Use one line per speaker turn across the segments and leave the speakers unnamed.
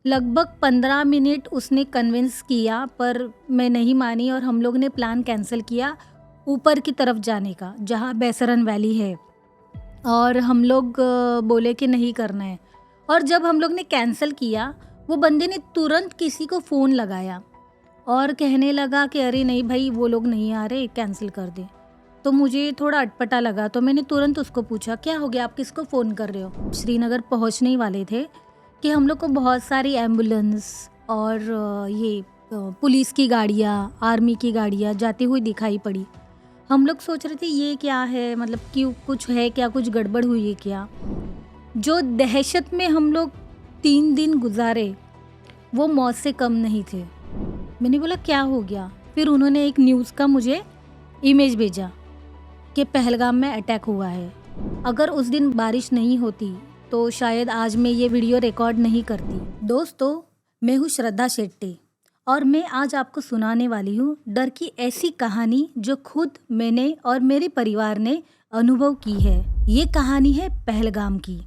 लगभग 15 मिनट उसने कन्विंस किया, पर मैं नहीं मानी और हम लोग ने प्लान कैंसिल किया ऊपर की तरफ जाने का, जहाँ बेसरन वैली है। और हम लोग बोले कि नहीं करना है। और जब हम लोग ने कैंसिल किया, वो बंदे ने तुरंत किसी को फ़ोन लगाया और कहने लगा कि अरे नहीं भाई, वो लोग नहीं आ रहे, कैंसिल कर दे। तो मुझे थोड़ा अटपटा लगा, तो मैंने तुरंत उसको पूछा, क्या हो गया, आप किसको फ़ोन कर रहे हो? श्रीनगर पहुंचने ही वाले थे कि हम लोग को बहुत सारी एम्बुलेंस और पुलिस की गाड़ियाँ, आर्मी की गाड़ियाँ जाती हुई दिखाई पड़ी। हम लोग सोच रहे थे ये क्या है, मतलब क्यों, कुछ है क्या, कुछ गड़बड़ हुई है क्या? जो दहशत में हम लोग 3 दिन गुजारे, वो मौत से कम नहीं थे। मैंने बोला क्या हो गया? फिर उन्होंने एक न्यूज़ का मुझे इमेज भेजा कि पहलगाम में अटैक हुआ है। अगर उस दिन बारिश नहीं होती तो शायद आज मैं ये वीडियो रिकॉर्ड नहीं करती। दोस्तों, मैं हूँ श्रद्धा शेट्टी और मैं आज आपको सुनाने वाली हूँ डर की ऐसी कहानी जो खुद मैंने और मेरे परिवार ने अनुभव की है। ये कहानी है पहलगाम की।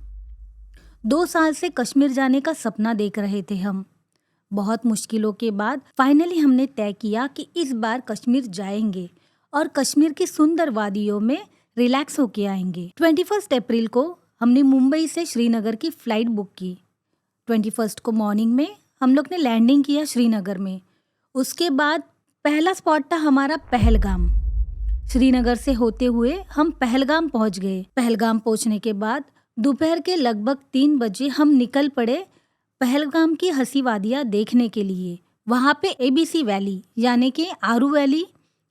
2 साल से कश्मीर जाने का सपना देख रहे थे हम। बहुत मुश्किलों के बाद फाइनली हमने तय किया कि इस बार कश्मीर जाएंगे और कश्मीर की सुंदर वादियों में रिलैक्स होके आएंगे। 21 अप्रैल को हमने मुंबई से श्रीनगर की फ़्लाइट बुक की। 21 को मॉर्निंग में हम लोग ने लैंडिंग किया श्रीनगर में। उसके बाद पहला स्पॉट था हमारा पहलगाम। श्रीनगर से होते हुए हम पहलगाम पहुंच गए। पहलगाम पहुंचने के बाद दोपहर के लगभग 3 बजे हम निकल पड़े पहलगाम की हंसी वादियाँ देखने के लिए। वहाँ पे एबीसी वैली यानी कि आरू वैली,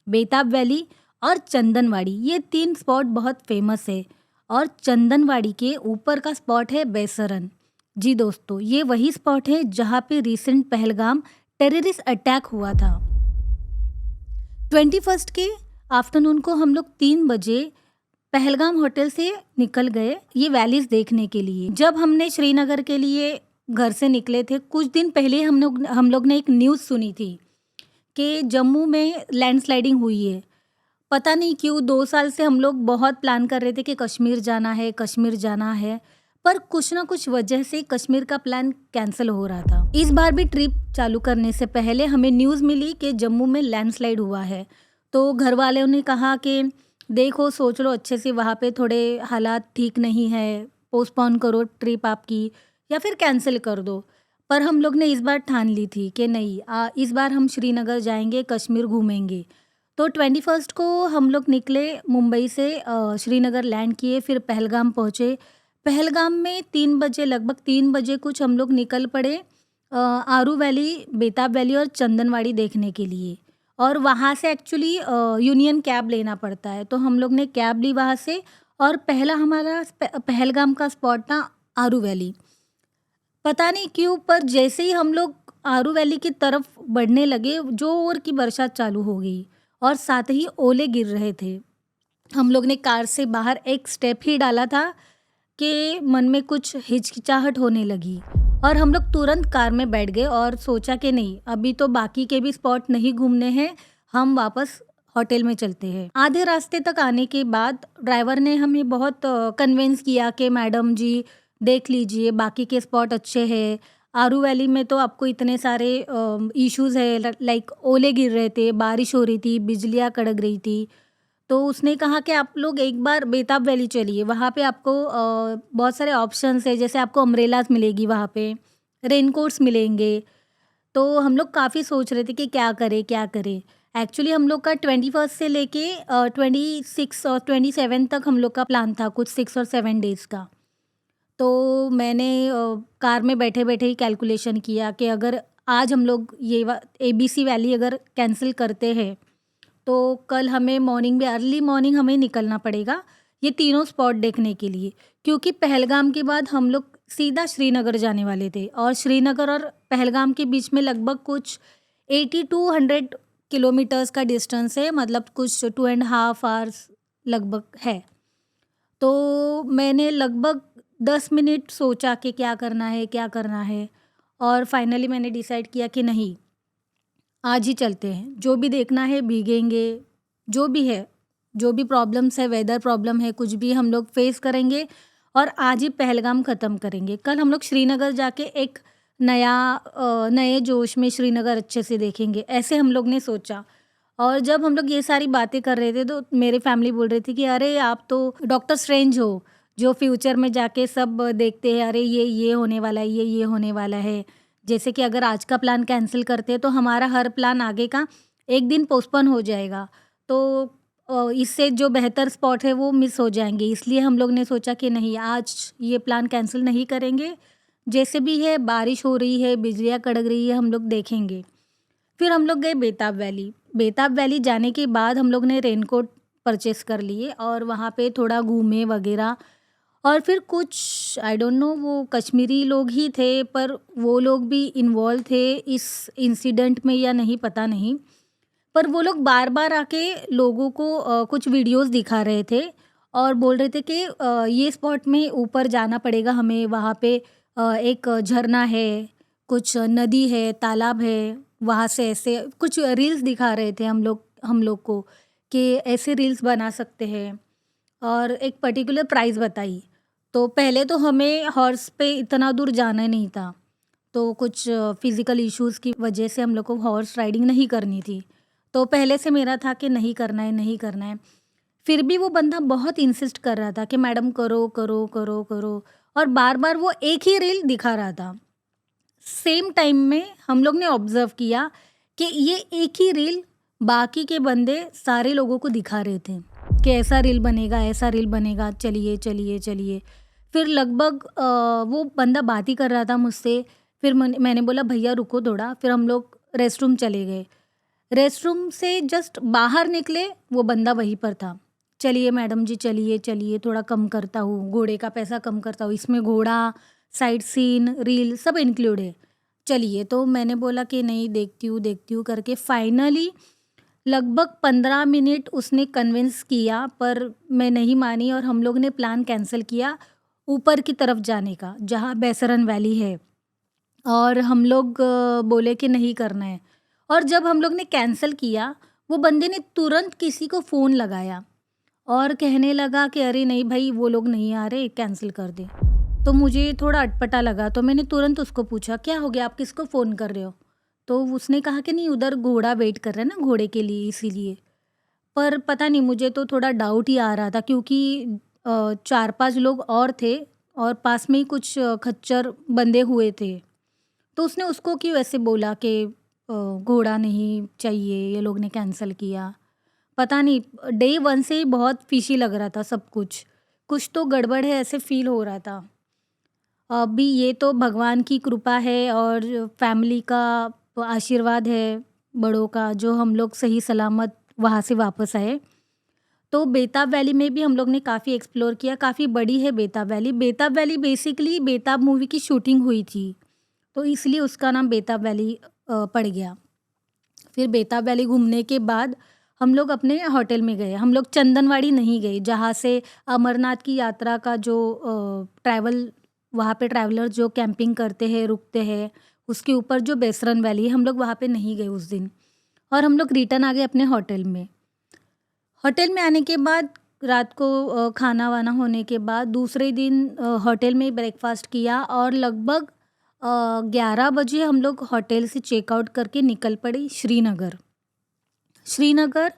बेताब वैली और चंदनवाड़ी, ये 3 स्पॉट बहुत फेमस है। और चंदनवाड़ी के ऊपर का स्पॉट है बेसरन। जी दोस्तों, ये वही स्पॉट है जहाँ पे रिसेंट पहलगाम टेररिस्ट अटैक हुआ था। 21 के आफ्टरनून को हम लोग 3 बजे पहलगाम होटल से निकल गए ये वैलीज देखने के लिए। जब हमने श्रीनगर के लिए घर से निकले थे, कुछ दिन पहले हम लोग ने एक न्यूज़ सुनी थी कि जम्मू में लैंडस्लाइडिंग हुई है। पता नहीं क्यों 2 साल से हम लोग बहुत प्लान कर रहे थे कि कश्मीर जाना है, कश्मीर जाना है, पर कुछ ना कुछ वजह से कश्मीर का प्लान कैंसिल हो रहा था। इस बार भी ट्रिप चालू करने से पहले हमें न्यूज़ मिली कि जम्मू में लैंडस्लाइड हुआ है। तो घर वालों ने कहा कि देखो, सोच लो अच्छे से, वहाँ पे थोड़े हालात ठीक नहीं है, पोस्टपोन करो ट्रिप आपकी या फिर कैंसिल कर दो। पर हम लोग ने इस बार ठान ली थी कि नहीं, इस बार हम श्रीनगर जाएंगे, कश्मीर घूमेंगे। तो 21 को हम लोग निकले मुंबई से, श्रीनगर लैंड किए, फिर पहलगाम पहुँचे। पहलगाम में 3 बजे, लगभग 3 बजे कुछ हम लोग निकल पड़े आरू वैली, बेताब वैली और चंदनवाड़ी देखने के लिए। और वहाँ से एक्चुअली यूनियन कैब लेना पड़ता है, तो हम लोग ने कैब ली वहाँ से। और पहला हमारा पहलगाम का स्पॉट था आरू वैली। पता नहीं क्यों, पर जैसे ही हम लोग आरू वैली की तरफ बढ़ने लगे, जोर की बरसात चालू हो गई और साथ ही ओले गिर रहे थे। हम लोग ने कार से बाहर एक स्टेप ही डाला था कि मन में कुछ हिचकिचाहट होने लगी और हम लोग तुरंत कार में बैठ गए और सोचा कि नहीं, अभी तो बाकी के भी स्पॉट नहीं घूमने हैं, हम वापस होटल में चलते हैं। आधे रास्ते तक आने के बाद ड्राइवर ने हमें बहुत कन्विंस किया कि मैडम जी देख लीजिए, बाकी के स्पॉट अच्छे हैं। आरू वैली में तो आपको इतने सारे इश्यूज है, लाइक ओले गिर रहे थे, बारिश हो रही थी, बिजलियाँ कड़क रही थी। तो उसने कहा कि आप लोग एक बार बेताब वैली चलिए, वहाँ पे आपको बहुत सारे ऑप्शंस है, जैसे आपको अम्ब्रेलाज मिलेगी, वहाँ पे रेनकोट्स मिलेंगे। तो हम लोग काफ़ी सोच रहे थे कि क्या करें क्या करें। एक्चुअली हम लोग का 21 से लेके 26 और 27 तक हम लोग का प्लान था, कुछ 6 और 7 डेज़ का। तो मैंने कार में बैठे बैठे ही कैलकुलेशन किया कि अगर आज हम लोग ये एबीसी वैली अगर कैंसिल करते हैं तो कल हमें मॉर्निंग में, अर्ली मॉर्निंग हमें निकलना पड़ेगा ये तीनों स्पॉट देखने के लिए, क्योंकि पहलगाम के बाद हम लोग सीधा श्रीनगर जाने वाले थे और श्रीनगर और पहलगाम के बीच में लगभग कुछ 80 to 100 किलोमीटर्स का डिस्टेंस है, मतलब कुछ 2.5 आवर्स लगभग है। तो मैंने लगभग 10 मिनट सोचा कि क्या करना है क्या करना है, और फाइनली मैंने डिसाइड किया कि नहीं, आज ही चलते हैं, जो भी देखना है भीगेंगे, जो भी है, जो भी प्रॉब्लम्स है, वेदर प्रॉब्लम है, कुछ भी हम लोग फेस करेंगे और आज ही पहलगाम ख़त्म करेंगे। कल हम लोग श्रीनगर जाके एक नए जोश में श्रीनगर अच्छे से देखेंगे, ऐसे हम लोग ने सोचा। और जब हम लोग ये सारी बातें कर रहे थे तो मेरी फैमिली बोल रही थी कि अरे आप तो डॉक्टर स्ट्रेंज हो, जो फ्यूचर में जाके सब देखते हैं, अरे ये होने वाला है, ये होने वाला है। जैसे कि अगर आज का प्लान कैंसिल करते हैं तो हमारा हर प्लान आगे का एक दिन पोस्टपोन हो जाएगा। तो इससे जो बेहतर स्पॉट है वो मिस हो जाएँगे। इसलिए हम लोग ने सोचा कि नहीं, आज ये प्लान कैंसिल नहीं करेंगे। जैसे भी है, बारिश हो रही है, बिजलियाँ कड़क रही है, हम लोग देखेंगे। फिर हम लोग गए बेताब वैली। बेताब वैली जाने के बाद हम लोग ने रेनकोट परचेज़ कर लिए और वहाँ पे थोड़ा घूमे वगैरह। और फिर कुछ आई डोंट नो, वो कश्मीरी लोग ही थे, पर वो लोग भी इन्वॉल्व थे इस इंसिडेंट में या नहीं पता नहीं। पर वो लोग बार-बार आके लोगों को कुछ वीडियोज़ दिखा रहे थे और बोल रहे थे कि ये स्पॉट में ऊपर जाना पड़ेगा हमें, वहाँ पे एक झरना है, कुछ नदी है, तालाब है, वहाँ से ऐसे कुछ रील्स दिखा रहे थे हम लोग को कि ऐसे रील्स बना सकते हैं और एक पर्टिकुलर प्राइस बताई। तो पहले तो हमें हॉर्स पे इतना दूर जाना नहीं था, तो कुछ फिज़िकल इश्यूज़ की वजह से हम लोग को हॉर्स राइडिंग नहीं करनी थी। तो पहले से मेरा था कि नहीं करना है, नहीं करना है। फिर भी वो बंदा बहुत इंसिस्ट कर रहा था कि मैडम करो, करो, करो, करो, और बार-बार वो एक ही रील दिखा रहा था। सेम टाइम में हम लोग ने ऑब्ज़र्व किया कि ये एक ही रील बाकी के बंदे सारे लोगों को दिखा रहे थे कि ऐसा रील बनेगा, ऐसा रील बनेगा, चलिए, चलिए, चलिए। फिर लगभग वो बंदा बात ही कर रहा था मुझसे। फिर मैंने बोला भैया रुको थोड़ा, फिर हम लोग रेस्टरूम चले गए। रेस्टरूम से जस्ट बाहर निकले, वो बंदा वहीं पर था। चलिए मैडम जी, चलिए, चलिए, थोड़ा कम करता हूँ, घोड़े का पैसा कम करता हूँ। इसमें घोड़ा, साइट सीन, रील सब इंक्लूड है। चलिए, तो मैंने बोला कि नहीं, देखती हूँ करके फाइनली लगभग 15 मिनट उसने कन्विंस किया, पर मैं नहीं मानी और हम लोग ने प्लान कैंसल किया ऊपर की तरफ जाने का, जहाँ बैसरन वैली है। और हम लोग बोले कि नहीं करना है। और जब हम लोग ने कैंसल किया, वो बंदे ने तुरंत किसी को फ़ोन लगाया और कहने लगा कि अरे नहीं भाई, वो लोग नहीं आ रहे, कैंसिल कर दे। तो मुझे थोड़ा अटपटा लगा, तो मैंने तुरंत उसको पूछा, क्या हो गया, आप किसको फ़ोन कर रहे हो? तो उसने कहा कि नहीं, उधर घोड़ा वेट कर रहा है ना, घोड़े के लिए, इसीलिए। पर पता नहीं, मुझे तो थोड़ा डाउट ही आ रहा था क्योंकि 4-5 लोग और थे और पास में ही कुछ खच्चर बंधे हुए थे। तो उसने उसको क्यों ऐसे बोला कि घोड़ा नहीं चाहिए, ये लोग ने कैंसल किया। पता नहीं, डे 1 से ही बहुत फ़िशी लग रहा था सब कुछ। कुछ तो गड़बड़ है, ऐसे फ़ील हो रहा था। अभी ये तो भगवान की कृपा है और फैमिली का आशीर्वाद है, बड़ों का, जो हम लोग सही सलामत वहाँ से वापस आए। तो बेताब वैली में भी हम लोग ने काफ़ी एक्सप्लोर किया, काफ़ी बड़ी है बेताब वैली। बेताब वैली बेसिकली बेताब मूवी की शूटिंग हुई थी, तो इसलिए उसका नाम बेताब वैली पड़ गया। फिर बेताब वैली घूमने के बाद हम लोग अपने होटल में गए। हम लोग चंदनवाड़ी नहीं गए, जहाँ से अमरनाथ की यात्रा का जो वहाँ पे ट्रैवलर जो कैंपिंग करते हैं, रुकते हैं, उसके ऊपर जो बेसरन वैली है, हम लोग वहाँ पे नहीं गए उस दिन। और हम लोग रिटर्न आ गए अपने होटल में। होटल में आने के बाद रात को खाना-वाना होने के बाद दूसरे दिन होटल में ही ब्रेकफ़ास्ट किया और लगभग 11 बजे हम लोग होटल से चेकआउट करके निकल पड़े श्रीनगर। श्रीनगर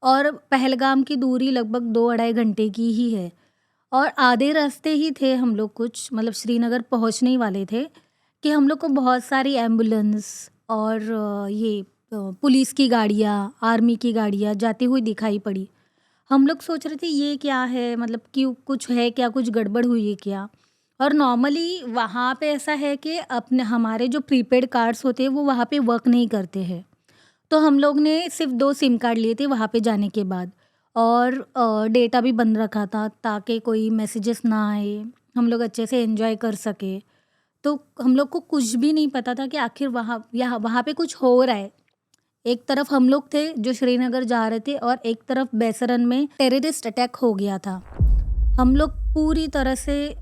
और पहलगाम की दूरी लगभग 2 अढ़ाई घंटे की ही है और आधे रास्ते ही थे हम लोग, कुछ मतलब श्रीनगर पहुँचने ही वाले थे कि हम लोग को बहुत सारी एम्बुलेंस और पुलिस की गाड़ियाँ, आर्मी की गाड़ियाँ जाती हुई दिखाई पड़ी। हम लोग सोच रहे थे ये क्या है, मतलब क्यों, कुछ है क्या, कुछ गड़बड़ हुई है क्या? और नॉर्मली वहाँ पे ऐसा है कि अपने हमारे जो प्रीपेड कार्ड्स होते हैं वो वहाँ पे वर्क नहीं करते हैं। तो हम लोग ने सिर्फ़ 2 सिम कार्ड लिए थे वहाँ पे जाने के बाद और डेटा भी बंद रखा था ताकि कोई मैसेजेस ना आए, हम लोग अच्छे से एन्जॉय कर सकें। तो हम लोग को कुछ भी नहीं पता था कि आखिर वहाँ पे कुछ हो रहा है। एक तरफ हम लोग थे जो श्रीनगर जा रहे थे और एक तरफ बैसरन में टेररिस्ट अटैक हो गया था। हम लोग पूरी तरह से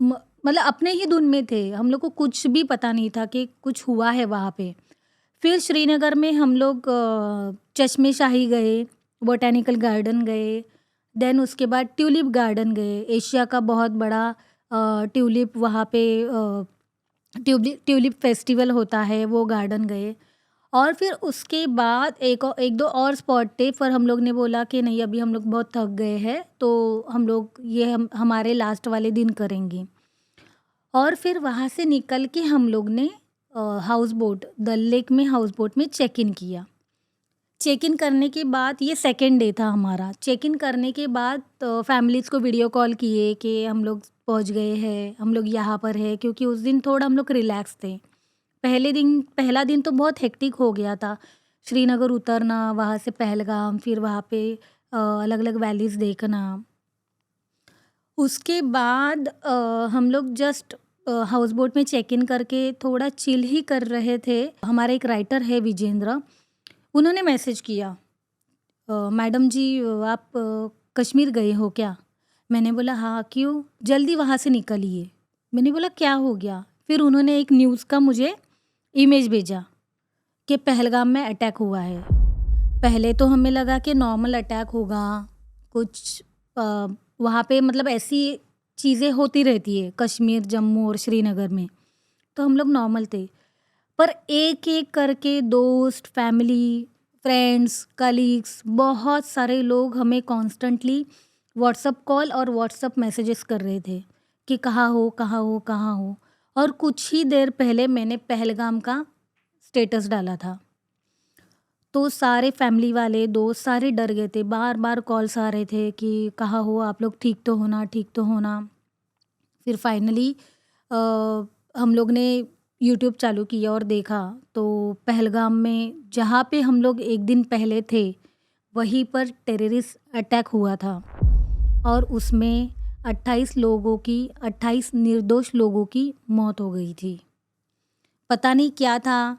मतलब अपने ही धुन में थे, हम लोग को कुछ भी पता नहीं था कि कुछ हुआ है वहाँ पे। फिर श्रीनगर में हम लोग चश्मे शाही गए, बॉटेनिकल गार्डन गए, देन उसके बाद ट्यूलिप गार्डन गए। एशिया का बहुत बड़ा ट्यूलिप वहाँ पे ट्यूलिप फेस्टिवल होता है, वो गार्डन गए। और फिर उसके बाद एक दो और स्पॉट थे, पर हम लोग ने बोला कि नहीं, अभी हम लोग बहुत थक गए हैं, तो हम लोग ये हमारे लास्ट वाले दिन करेंगे। और फिर वहाँ से निकल के हम लोग ने हाउस बोट, डल लेक में हाउस बोट में चेक इन किया। चेक इन करने के बाद, ये सेकंड डे था हमारा। चेक इन करने के बाद फैमिलीज़ को वीडियो कॉल किए कि हम लोग पहुँच गए हैं, हम लोग यहाँ पर है, क्योंकि उस दिन थोड़ा हम लोग रिलैक्स थे। पहला दिन तो बहुत हेक्टिक हो गया था। श्रीनगर उतरना, वहाँ से पहलगाम, फिर वहाँ पे अलग-अलग वैलीज़ देखना। उसके बाद हम लोग जस्ट हाउस बोट में चेक इन करके थोड़ा चिल ही कर रहे थे। हमारा एक राइटर है विजेंद्र, उन्होंने मैसेज किया, मैडम जी आप कश्मीर गए हो क्या? मैंने बोला हाँ, क्यों? जल्दी वहाँ से निकलिए। मैंने बोला क्या हो गया? फिर उन्होंने एक न्यूज़ का मुझे इमेज भेजा कि पहलगाम में अटैक हुआ है। पहले तो हमें लगा कि नॉर्मल अटैक होगा, कुछ वहाँ पे मतलब ऐसी चीज़ें होती रहती है कश्मीर, जम्मू और श्रीनगर में, तो हम लोग नॉर्मल थे। पर एक-एक करके दोस्त, फैमिली, फ्रेंड्स, कलीग्स, बहुत सारे लोग हमें कॉन्स्टेंटली व्हाट्सएप कॉल और व्हाट्सएप मैसेजेस कर रहे थे कि कहाँ हो, कहाँ हो, कहाँ हो? और कुछ ही देर पहले मैंने पहलगाम का स्टेटस डाला था। तो सारे फैमिली वाले, दोस्त सारे डर गए थे, बार-बार कॉल्स आ रहे थे कि कहाँ हो आप लोग? ठीक तो हो ना? ठीक तो हो ना? फिर फाइनली अ, हम लोग ने यूट्यूब चालू किया और देखा, तो पहलगाम में जहाँ पे हम लोग एक दिन पहले थे, वहीं पर टेररिस्ट अटैक हुआ था और उसमें 28 निर्दोष लोगों की मौत हो गई थी। पता नहीं क्या था,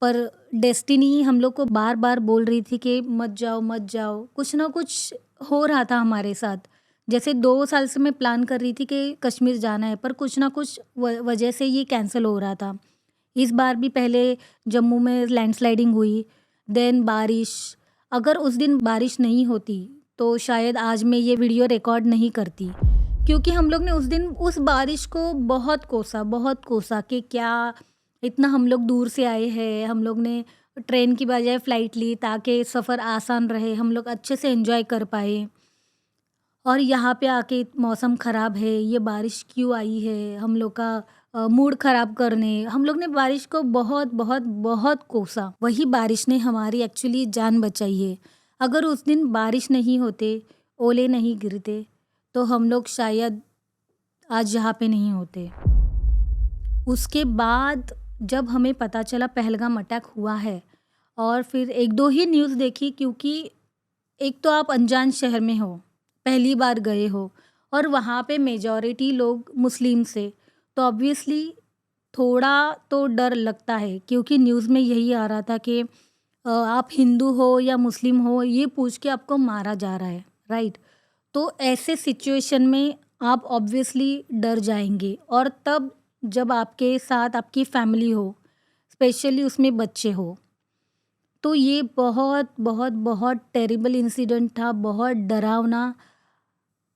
पर डेस्टिनी हम लोग को बार-बार बोल रही थी कि मत जाओ, मत जाओ। कुछ ना कुछ हो रहा था हमारे साथ। जैसे 2 साल से मैं प्लान कर रही थी कि कश्मीर जाना है, पर कुछ ना कुछ वजह से ये कैंसल हो रहा था। इस बार भी पहले जम्मू में लैंडस्लाइडिंग हुई, देन बारिश। अगर उस दिन बारिश नहीं होती, तो शायद आज मैं ये वीडियो रिकॉर्ड नहीं करती। क्योंकि हम लोग ने उस दिन उस बारिश को बहुत कोसा कि क्या इतना हम लोग दूर से आए हैं, हम लोग ने ट्रेन की बजाय फ़्लाइट ली ताकि सफ़र आसान रहे, हम लोग अच्छे से एन्जॉय कर पाएँ। और यहाँ पे आके मौसम ख़राब है, ये बारिश क्यों आई है? हम लोग का मूड ख़राब करने, हम लोग ने बारिश को बहुत कोसा। वही बारिश ने हमारी एक्चुअली जान बचाई है। अगर उस दिन बारिश नहीं होते, ओले नहीं गिरते, तो हम लोग शायद आज यहाँ पे नहीं होते। उसके बाद जब हमें पता चला पहलगाम अटैक हुआ है, और फिर 1-2 ही न्यूज़ देखी, क्योंकि एक तो आप अनजान शहर में हो, पहली बार गए हो और वहाँ पे मेजॉरिटी लोग मुस्लिम से, तो ऑब्वियसली थोड़ा तो डर लगता है, क्योंकि न्यूज़ में यही आ रहा था कि आप हिंदू हो या मुस्लिम हो, ये पूछ के आपको मारा जा रहा है, राइट? तो ऐसे सिचुएशन में आप ऑब्वियसली डर जाएँगे, और तब जब आपके साथ आपकी फैमिली हो, स्पेशली उसमें बच्चे हो, तो ये बहुत टेरिबल इंसिडेंट था, बहुत डरावना।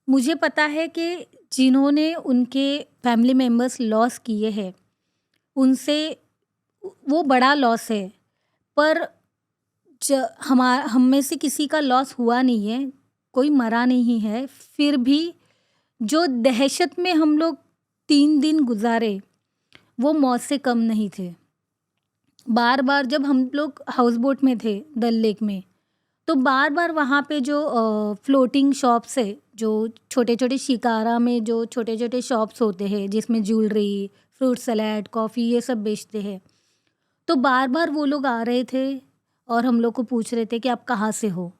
मुझे पता है कि जिन्होंने उनके फैमिली मेंबर्स लॉस किए हैं, उनसे वो बड़ा लॉस है, पर हम में से किसी का लॉस हुआ नहीं है, कोई मरा नहीं है, फिर भी जो दहशत में हम लोग 3 दिन गुज़ारे, वो मौत से कम नहीं थे। बार-बार जब हम लोग हाउस बोट में थे डल लेक में, तो बार-बार वहाँ पे जो फ्लोटिंग शॉप्स है, जो छोटे-छोटे शिकारा में जो छोटे-छोटे शॉप्स होते हैं, जिसमें ज्वेलरी, फ्रूट सलाद, कॉफ़ी ये सब बेचते हैं। तो बार-बार वो लोग आ रहे थे और हम लोग को पूछ रहे थे कि आप कहाँ से हो?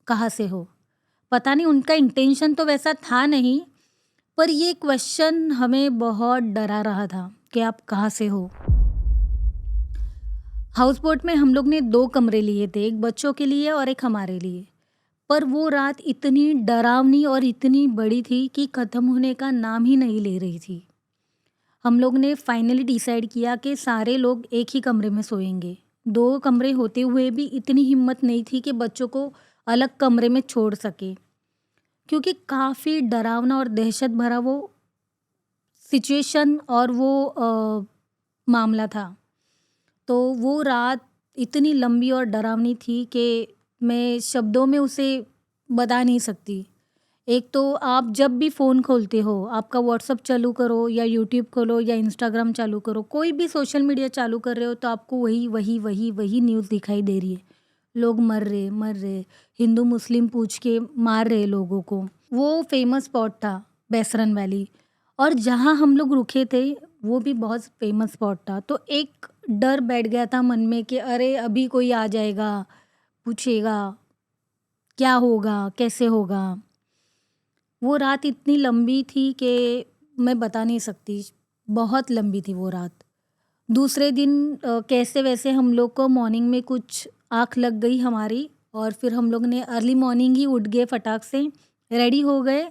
कहाँ से हो? पता नहीं उनका इंटेंशन तो वैसा था नहीं, पर ये क्वेश्चन हमें बहुत डरा रहा था कि आप कहाँ से हो? हाउस बोट में हम लोग ने 2 कमरे लिए थे, एक बच्चों के लिए और एक हमारे लिए। पर वो रात इतनी डरावनी और इतनी बड़ी थी कि ख़त्म होने का नाम ही नहीं ले रही थी। हम लोग ने फाइनली डिसाइड किया कि सारे लोग एक ही कमरे में सोएंगे। 2 कमरे होते हुए भी इतनी हिम्मत नहीं थी कि बच्चों को अलग कमरे में छोड़ सके, क्योंकि काफ़ी डरावना और दहशत भरा वो सिचुएशन और वो मामला था। तो वो रात इतनी लंबी और डरावनी थी कि मैं शब्दों में उसे बता नहीं सकती। एक तो आप जब भी फ़ोन खोलते हो, आपका व्हाट्सएप चालू करो या यूट्यूब खोलो या इंस्टाग्राम चालू करो, कोई भी सोशल मीडिया चालू कर रहे हो तो आपको वही न्यूज़ दिखाई दे रही है। लोग मर रहे, हिंदू मुस्लिम पूछ के मार रहे लोगों को। वो फ़ेमस स्पॉट था बैसरन वैली, और जहाँ हम लोग रुके थे वो भी बहुत फ़ेमस स्पॉट था। तो एक डर बैठ गया था मन में कि अरे अभी कोई आ जाएगा, पूछेगा क्या होगा, कैसे होगा? वो रात इतनी लंबी थी कि मैं बता नहीं सकती, बहुत लंबी थी वो रात। दूसरे दिन कैसे वैसे हम लोग को मॉर्निंग में कुछ आँख लग गई हमारी, और फिर हम लोग ने अर्ली मॉर्निंग ही उठ गए, फटाक से रेडी हो गए।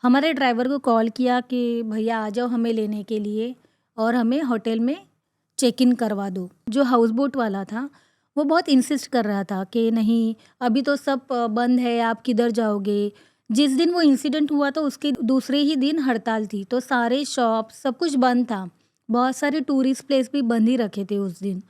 हमारे ड्राइवर को कॉल किया कि भैया आ जाओ हमें लेने के लिए और हमें होटल में चेक इन करवा दो। जो हाउस बोट वाला था वो बहुत इंसिस्ट कर रहा था कि नहीं, अभी तो सब बंद है, आप किधर जाओगे? जिस दिन वो इंसिडेंट हुआ था उसके दूसरे ही दिन हड़ताल थी, तो सारे शॉप सब कुछ बंद था। बहुत सारे टूरिस्ट प्लेस भी बंद ही रखे थे उस दिन।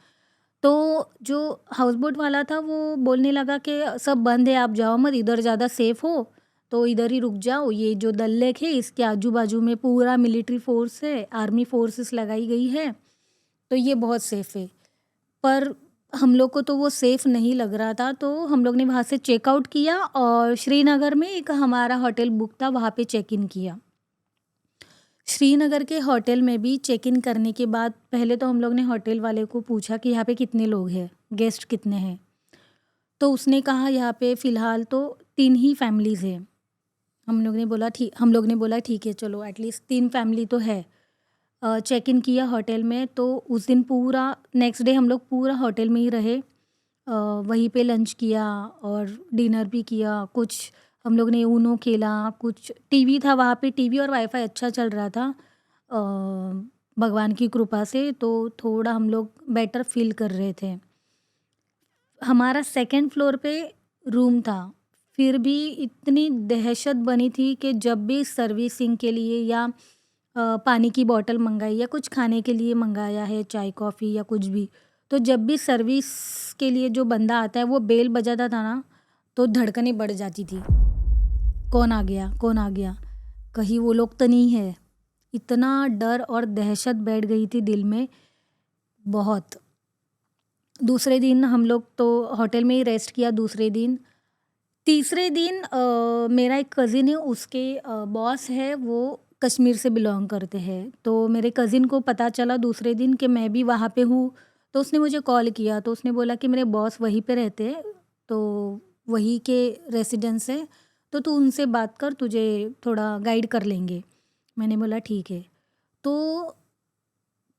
तो जो हाउस बोट वाला था वो बोलने लगा कि सब बंद है, आप जाओ मत, इधर ज़्यादा सेफ हो तो इधर ही रुक जाओ। ये जो डल लेक है इसके आजू बाजू में पूरा मिलिट्री फोर्स है, आर्मी फोर्सेस लगाई गई है, तो ये बहुत सेफ है। पर हम लोग को तो वो सेफ नहीं लग रहा था, तो हम लोग ने वहाँ से चेकआउट किया और श्रीनगर में एक हमारा होटल बुक था, वहाँ पे चेक इन किया। श्रीनगर के होटल में भी चेक इन करने के बाद पहले तो हम लोग ने होटल वाले को पूछा कि यहाँ पे कितने लोग हैं, गेस्ट कितने हैं? तो उसने कहा यहाँ पे फ़िलहाल तो 3 ही फैमिलीज़ हैं। हम लोग ने बोला ठीक है, चलो एटलीस्ट 3 फैमिली तो है। चेक इन किया होटल में, तो उस दिन पूरा नेक्स्ट डे हम लोग पूरा होटल में ही रहे। वहीं पे लंच किया और डिनर भी किया। कुछ हम लोग ने ऊनो खेला, कुछ टीवी था वहाँ पे, टीवी और वाईफ़ाई अच्छा चल रहा था भगवान की कृपा से, तो थोड़ा हम लोग बेटर फ़ील कर रहे थे। हमारा सेकंड फ्लोर पे रूम था, फिर भी इतनी दहशत बनी थी कि जब भी सर्विसिंग के लिए या पानी की बॉटल मंगाई या कुछ खाने के लिए मंगाया है, चाय कॉफ़ी या कुछ भी, तो जब भी सर्विस के लिए जो बंदा आता है वो बेल बजाता था ना, तो धड़कनें बढ़ जाती थी। कौन आ गया, कौन आ गया, कहीं वो लोग तो नहीं है। इतना डर और दहशत बैठ गई थी दिल में, बहुत। दूसरे दिन हम लोग तो होटल में ही रेस्ट किया दूसरे दिन। तीसरे दिन मेरा एक कज़िन है, उसके बॉस है वो कश्मीर से बिलॉन्ग करते हैं। तो मेरे कज़िन को पता चला दूसरे दिन कि मैं भी वहाँ पे हूँ, तो उसने मुझे कॉल किया। तो उसने बोला कि मेरे बॉस वहीं पे रहते हैं, तो वहीं के रेसिडेंस है, तो तू उनसे बात कर, तुझे थोड़ा गाइड कर लेंगे। मैंने बोला ठीक है। तो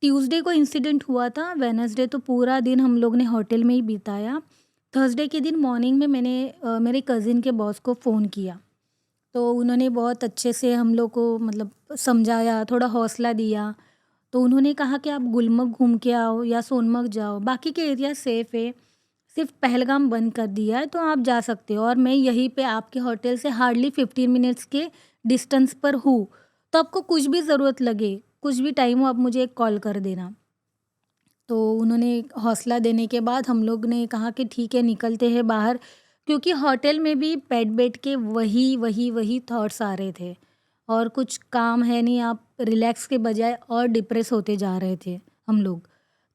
ट्यूसडे को इंसिडेंट हुआ था, वेडनेसडे तो पूरा दिन हम लोग ने होटल में ही बिताया। थर्सडे के दिन मॉर्निंग में मैंने मेरे कज़िन के बॉस को फ़ोन किया, तो उन्होंने बहुत अच्छे से हम लोग को मतलब समझाया, थोड़ा हौसला दिया। तो उन्होंने कहा कि आप गुलमर्ग घूम के आओ या सोनमर्ग जाओ, बाकी के एरिया सेफ़ है, सिर्फ पहलगाम बंद कर दिया है, तो आप जा सकते हो और मैं यहीं पे आपके होटल से हार्डली 15 मिनट्स के डिस्टेंस पर हूँ। तो आपको कुछ भी ज़रूरत लगे, कुछ भी टाइम हो, आप मुझे एक कॉल कर देना। तो उन्होंने हौसला देने के बाद हम लोग ने कहा कि ठीक है, निकलते हैं बाहर, क्योंकि होटल में भी बैठ के वही थॉट्स आ रहे थे और कुछ काम है नहीं, आप रिलैक्स के बजाय और डिप्रेस होते जा रहे थे हम लोग।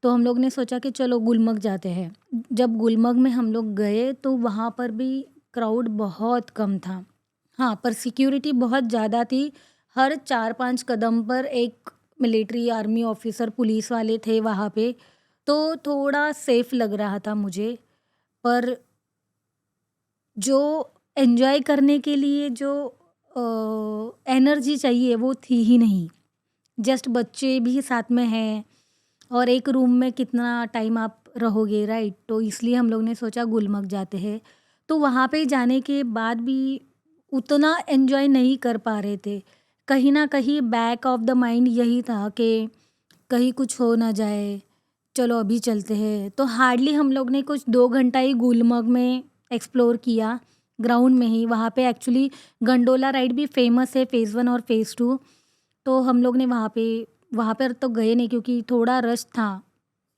तो हम लोग ने सोचा कि चलो गुलमर्ग जाते हैं। जब गुलमर्ग में हम लोग गए तो वहाँ पर भी क्राउड बहुत कम था। हाँ, पर सिक्योरिटी बहुत ज़्यादा थी। हर 4-5 कदम पर एक मिलिट्री, आर्मी ऑफ़िसर, पुलिस वाले थे वहाँ पे, तो थोड़ा सेफ़ लग रहा था मुझे। पर जो एन्जॉय करने के लिए जो एनर्जी चाहिए वो थी ही नहीं। जस्ट बच्चे भी साथ में हैं और एक रूम में कितना टाइम आप रहोगे, राइट? तो इसलिए हम लोग ने सोचा गुलमर्ग जाते हैं। तो वहाँ पे जाने के बाद भी उतना एन्जॉय नहीं कर पा रहे थे। कहीं न कहीं बैक ऑफ द माइंड यही था कि कहीं कुछ हो ना जाए, चलो अभी चलते हैं। तो हार्डली हम लोग ने कुछ 2 घंटा ही गुलमर्ग में एक्सप्लोर किया, ग्राउंड में ही। वहाँ पे एक्चुअली गंडोला राइड भी फ़ेमस है, फ़ेज़ 1 और फ़ेज़ 2। तो हम लोग ने वहाँ पे वहाँ पर तो गए नहीं क्योंकि थोड़ा रश था।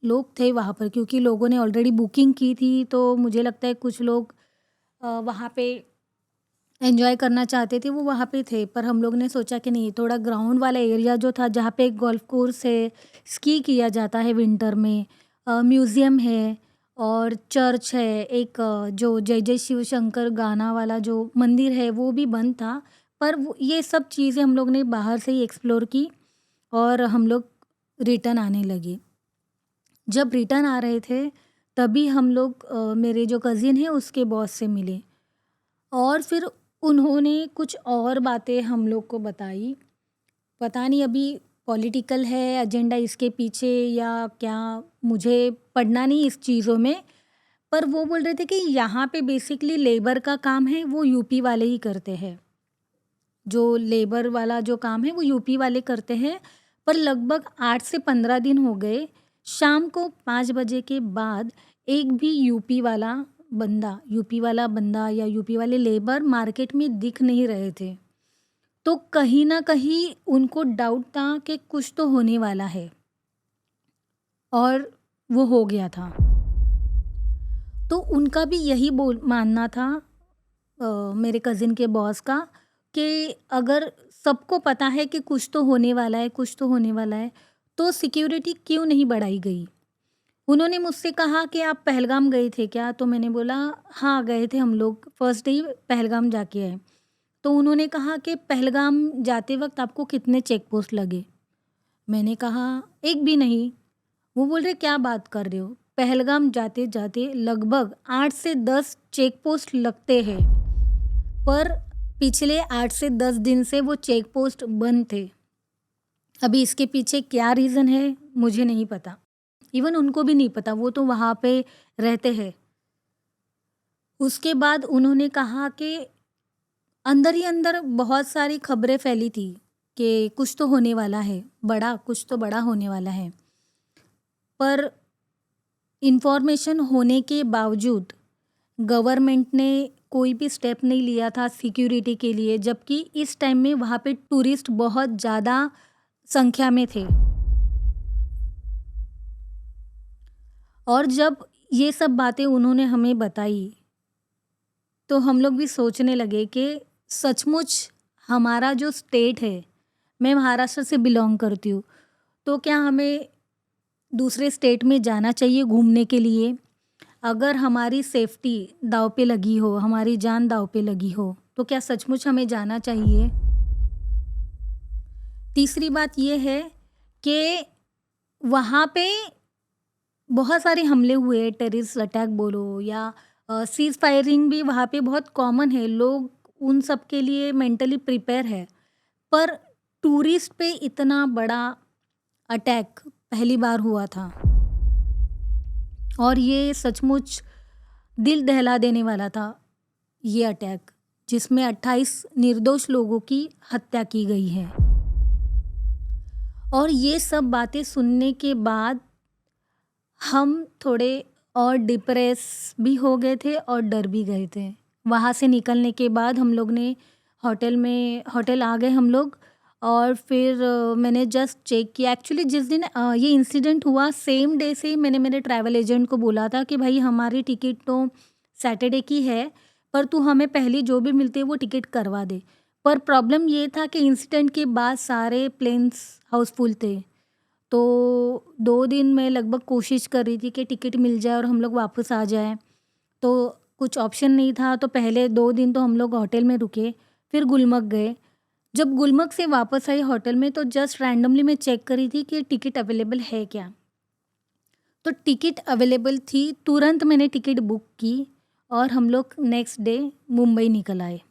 लोग थे वहाँ पर क्योंकि लोगों ने ऑलरेडी बुकिंग की थी, तो मुझे लगता है कुछ लोग वहाँ पे एन्जॉय करना चाहते थे, वो वहाँ पे थे। पर हम लोग ने सोचा कि नहीं, थोड़ा ग्राउंड वाला एरिया जो था जहाँ पे एक गोल्फ कोर्स है, स्की किया जाता है विंटर में, म्यूज़ियम है और चर्च है, एक जो जय जय शिव शंकर गाना वाला जो मंदिर है वो भी बंद था। पर वो ये सब चीज़ें हम लोग ने बाहर से ही एक्सप्लोर की और हम लोग रिटर्न आने लगे। जब रिटर्न आ रहे थे तभी हम लोग मेरे जो कज़िन हैं उसके बॉस से मिले और फिर उन्होंने कुछ और बातें हम लोग को बताई। पता नहीं अभी पॉलिटिकल है एजेंडा इसके पीछे या क्या, मुझे पढ़ना नहीं इस चीज़ों में। पर वो बोल रहे थे कि यहाँ पे बेसिकली लेबर का काम है वो यूपी वाले ही करते हैं। जो लेबर वाला जो काम है वो यूपी वाले करते हैं। पर लगभग 8 से 15 दिन हो गए, शाम को 5 बजे के बाद एक भी यूपी वाला बंदा या यूपी वाले लेबर मार्केट में दिख नहीं रहे थे। तो कहीं न कहीं उनको डाउट था कि कुछ तो होने वाला है और वो हो गया था। तो उनका भी यही मानना था, मेरे कज़िन के बॉस का, कि अगर सबको पता है कि कुछ तो होने वाला है, कुछ तो होने वाला है, तो सिक्योरिटी क्यों नहीं बढ़ाई गई? उन्होंने मुझसे कहा कि आप पहलगाम गए थे क्या? तो मैंने बोला हाँ, गए थे हम लोग, फर्स्ट डे ही पहलगाम जाके आए। तो उन्होंने कहा कि पहलगाम जाते वक़्त आपको कितने चेक पोस्ट लगे? मैंने कहा एक भी नहीं। वो बोल रहे क्या बात कर रहे हो? पहलगाम जाते-जाते लगभग 8 से 10 चेक पोस्ट लगते हैं। पर पिछले 8 से 10 दिन से वो चेक पोस्ट बंद थे। अभी इसके पीछे क्या रीज़न है मुझे नहीं पता। इवन उनको भी नहीं पता, वो तो वहाँ पे रहते हैं। उसके बाद उन्होंने कहा कि अंदर ही अंदर बहुत सारी खबरें फैली थी कि कुछ तो होने वाला है, कुछ तो बड़ा होने वाला है। पर इन्फॉर्मेशन होने के बावजूद गवर्नमेंट ने कोई भी स्टेप नहीं लिया था सिक्योरिटी के लिए, जबकि इस टाइम में वहाँ पे टूरिस्ट बहुत ज़्यादा संख्या में थे। और जब ये सब बातें उन्होंने हमें बताई, तो हम लोग भी सोचने लगे कि सचमुच हमारा जो स्टेट है, मैं महाराष्ट्र से बिलॉन्ग करती हूँ, तो क्या हमें दूसरे स्टेट में जाना चाहिए घूमने के लिए? अगर हमारी सेफ्टी दाँव पे लगी हो, हमारी जान दाँव पे लगी हो, तो क्या सचमुच हमें जाना चाहिए? तीसरी बात ये है कि वहाँ पे बहुत सारे हमले हुए, टेररिस्ट अटैक बोलो या सीज़ फायरिंग भी वहाँ पे बहुत कॉमन है, लोग उन सब के लिए मेंटली प्रिपेयर है। पर टूरिस्ट पे इतना बड़ा अटैक पहली बार हुआ था और ये सचमुच दिल दहला देने वाला था, ये अटैक, जिसमें 28 निर्दोष लोगों की हत्या की गई है। और ये सब बातें सुनने के बाद हम थोड़े और डिप्रेस भी हो गए थे और डर भी गए थे। वहाँ से निकलने के बाद हम लोग ने होटल आ गए हम लोग और फिर मैंने जस्ट चेक किया। एक्चुअली जिस दिन ये इंसिडेंट हुआ सेम डे से ही मैंने मेरे ट्रैवल एजेंट को बोला था कि भाई हमारी टिकट तो सैटरडे की है, पर तू हमें पहले जो भी मिलती है वो टिकट करवा दे। पर प्रॉब्लम ये था कि इंसिडेंट के बाद सारे प्लेन्स हाउसफुल थे। तो 2 दिन मैं लगभग कोशिश कर रही थी कि टिकट मिल जाए और हम लोग वापस आ जाएँ। तो कुछ ऑप्शन नहीं था, तो पहले 2 दिन तो हम लोग होटल में रुके, फिर गुलमर्ग गए। जब गुलमर्ग से वापस आई होटल में तो जस्ट रैंडमली मैं चेक कर रही थी कि टिकट अवेलेबल है क्या? तो टिकट अवेलेबल थी, तुरंत मैंने टिकट बुक की और हम लोग नेक्स्ट डे मुंबई निकल आए।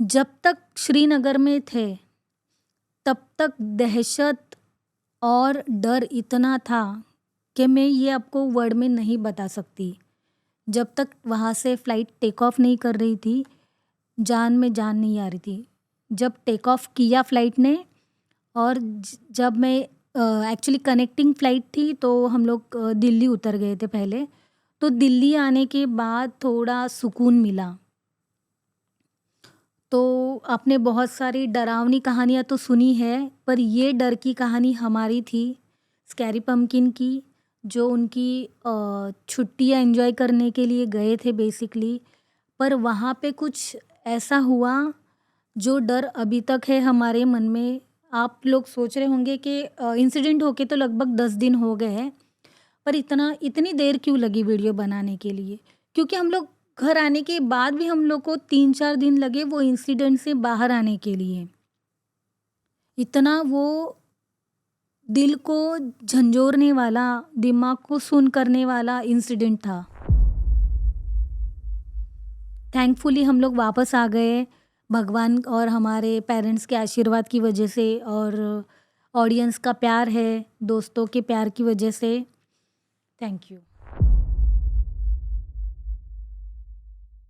जब तक श्रीनगर में थे, तब तक दहशत और डर इतना था कि मैं ये आपको वर्ड में नहीं बता सकती। जब तक वहाँ से फ़्लाइट टेक ऑफ नहीं कर रही थी, जान में जान नहीं आ रही थी। जब टेक ऑफ किया फ़्लाइट ने और जब मैं एक्चुअली कनेक्टिंग फ़्लाइट थी तो हम लोग दिल्ली उतर गए थे पहले। तो दिल्ली आने के बाद थोड़ा सुकून मिला। तो तो आपने बहुत सारी डरावनी कहानियाँ तो सुनी है, पर ये डर की कहानी हमारी थी, स्कैरी पम्पकिन की, जो उनकी छुट्टियाँ एन्जॉय करने के लिए गए थे बेसिकली। पर वहाँ पे कुछ ऐसा हुआ, जो डर अभी तक है हमारे मन में। आप लोग सोच रहे होंगे कि इंसिडेंट होके तो लगभग 10 दिन हो गए हैं, पर इतनी देर क्यों लगी वीडियो बनाने के लिए? क्योंकि हम लोग घर आने के बाद भी हम लोग को 3-4 दिन लगे वो इंसिडेंट से बाहर आने के लिए। इतना वो दिल को झंझोरने वाला, दिमाग को सुन्न करने वाला इंसिडेंट था। थैंकफुली हम लोग वापस आ गए, भगवान और हमारे पेरेंट्स के आशीर्वाद की वजह से, और ऑडियंस का प्यार है, दोस्तों के प्यार की वजह से। Thank you.